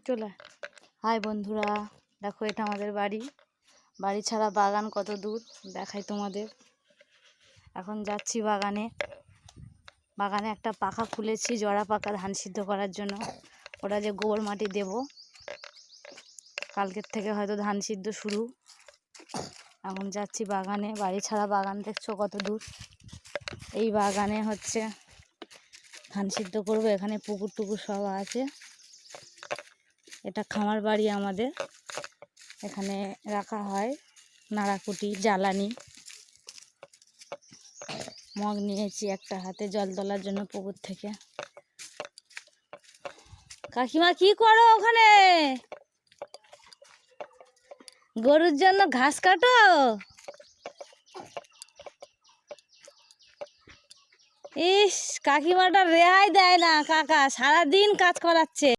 চলে হাই বন্ধুরা, দেখো এটা আমাদের বাড়ি। বাড়ি ছাড়া বাগান কত দূর দেখাই তোমাদের। এখন যাচ্ছি বাগানে। বাগানে একটা পাখা খুলেছি, জড়া পাকা, ধান সিদ্ধ করার জন্য। ওটা যে গোবর মাটি দেব, কালকের থেকে হয়তো ধান সিদ্ধ শুরু। এখন যাচ্ছি বাগানে। বাড়ি ছাড়া বাগান দেখছো কত দূর। এই বাগানে হচ্ছে ধান সিদ্ধ করবো। এখানে পুকুর টুকুর সব আছে। এটা খামার বাড়ি আমাদের। এখানে রাখা হয় নাড়াকুটি, জ্বালানি। মগ নিয়েছি একটা হাতে জল তোলার জন্য পুকুর থেকে। কাকিমা কি করো ওখানে? গরুর জন্য ঘাস কাটো? ইস, কাকিমাটা রেহাই দেয় না কাকা, সারাদিন কাজ করাচ্ছে।